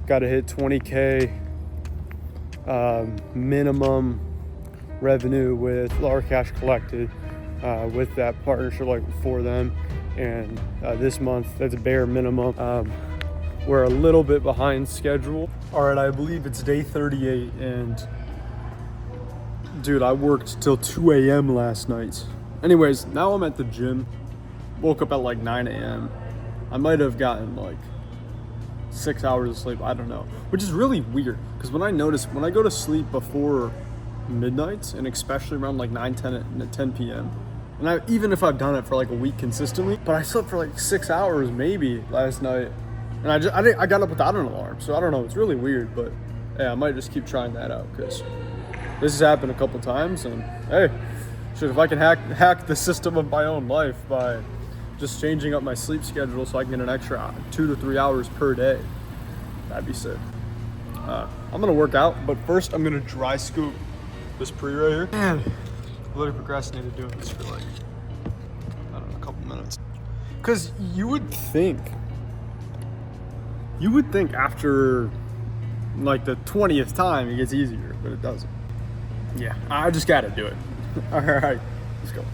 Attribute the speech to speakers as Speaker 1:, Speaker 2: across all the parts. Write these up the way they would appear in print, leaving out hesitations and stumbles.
Speaker 1: got to hit 20K minimum revenue with Laura Cash Collected with that partnership like for them. And this month, that's a bare minimum. We're a little bit behind schedule. All right, I believe it's day 38, and dude, I worked till 2 a.m. last night. Anyways, now I'm at the gym. Woke up at like 9 a.m. I might have gotten like 6 hours of sleep, I don't know. Which is really weird, because when I go to sleep before midnight, and especially around like 10 p.m., and even if I've done it for like a week consistently, but I slept for like 6 hours maybe last night, and I got up without an alarm, so I don't know, it's really weird, but yeah, I might just keep trying that out, because this has happened a couple times, and hey, shit, if I can hack the system of my own life by just changing up my sleep schedule so I can get an extra 2 to 3 hours per day, that'd be sick. I'm gonna work out, but first I'm gonna dry scoop this pre right here. Man, I literally procrastinated doing this for like, I don't know, a couple minutes. Cause you would think after like the 20th time it gets easier, but it doesn't. Yeah, I just gotta do it. All right, let's go.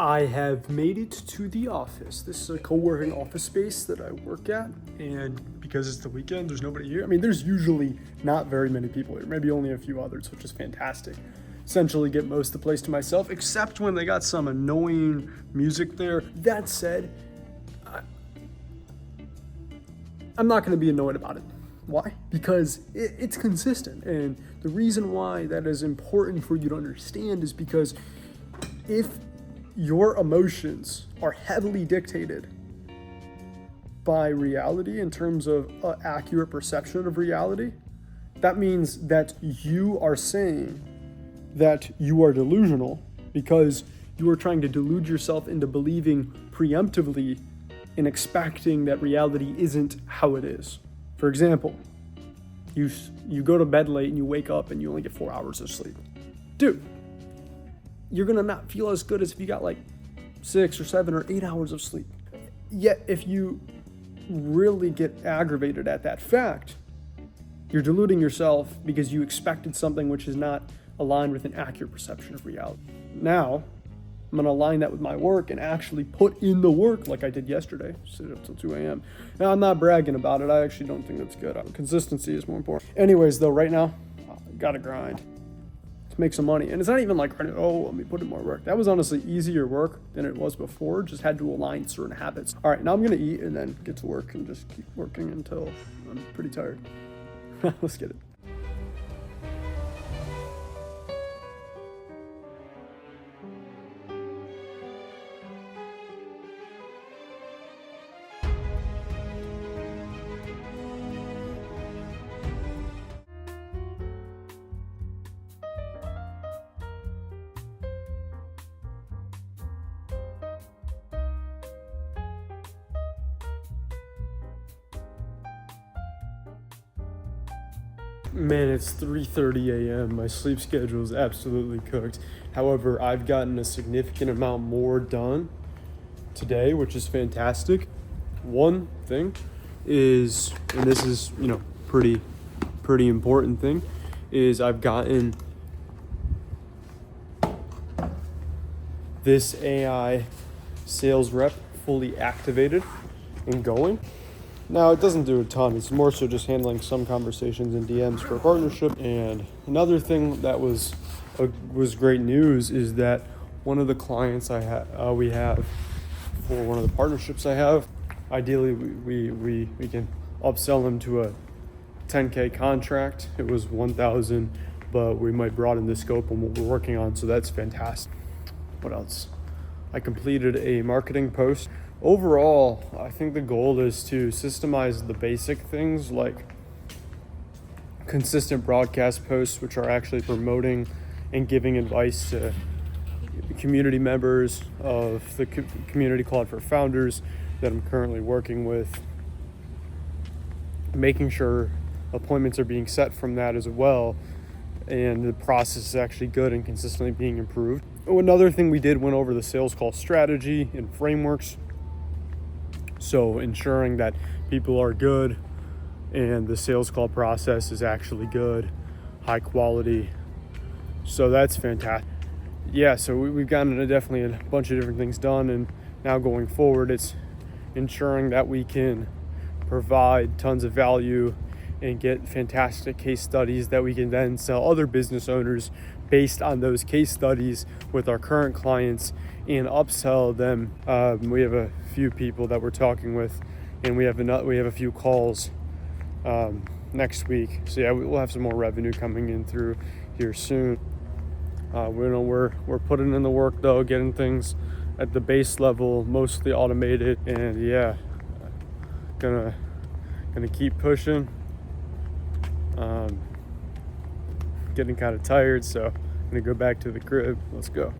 Speaker 1: I have made it to the office. This is a co-working office space that I work at, and because it's the weekend, there's nobody here. I mean, there's usually not very many people here, maybe only a few others, which is fantastic. Essentially get most of the place to myself, except when they got some annoying music there. That said, I'm not gonna be annoyed about it. Why? Because it's consistent, and the reason why that is important for you to understand is because if your emotions are heavily dictated by reality in terms of accurate perception of reality, that means that you are saying that you are delusional because you are trying to delude yourself into believing preemptively and expecting that reality isn't how it is. For example, you go to bed late and you wake up and you only get 4 hours of sleep. Dude, you're gonna not feel as good as if you got like 6 or 7 or 8 hours of sleep. Yet if you really get aggravated at that fact, you're deluding yourself because you expected something which is not aligned with an accurate perception of reality. Now, I'm gonna align that with my work and actually put in the work like I did yesterday, sit up till 2 a.m. Now, I'm not bragging about it. I actually don't think that's good. Consistency is more important. Anyways, though, right now, I gotta grind to make some money. And it's not even like, oh, let me put in more work. That was honestly easier work than it was before. Just had to align certain habits. All right, now I'm gonna eat and then get to work and just keep working until I'm pretty tired. Let's get it. Man, it's 3:30 a.m. My sleep schedule is absolutely cooked. However, I've gotten a significant amount more done today, which is fantastic. One thing is, and this is, pretty important thing, is I've gotten this AI sales rep fully activated and going. Now, it doesn't do a ton. It's more so just handling some conversations and DMs for a partnership. And another thing that was great news is that one of the clients we have for one of the partnerships I have, ideally we can upsell them to a 10K contract. It was 1,000, but we might broaden the scope on what we're working on. So that's fantastic. What else? I completed a marketing post. Overall, I think the goal is to systemize the basic things like consistent broadcast posts, which are actually promoting and giving advice to community members of the community called for founders that I'm currently working with, making sure appointments are being set from that as well, and the process is actually good and consistently being improved. Another thing we did went over the sales call strategy and frameworks. So ensuring that people are good and the sales call process is actually good, high quality. So that's fantastic. Yeah, so we've gotten definitely a bunch of different things done, and now going forward, it's ensuring that we can provide tons of value and get fantastic case studies that we can then sell other business owners based on those case studies with our current clients and upsell them. We have a few people that we're talking with, and we have a few calls next week. So yeah, we'll have some more revenue coming in through here soon. We're putting in the work though, getting things at the base level mostly automated, and yeah, gonna keep pushing. Getting kind of tired, so I'm gonna go back to the crib. Let's go.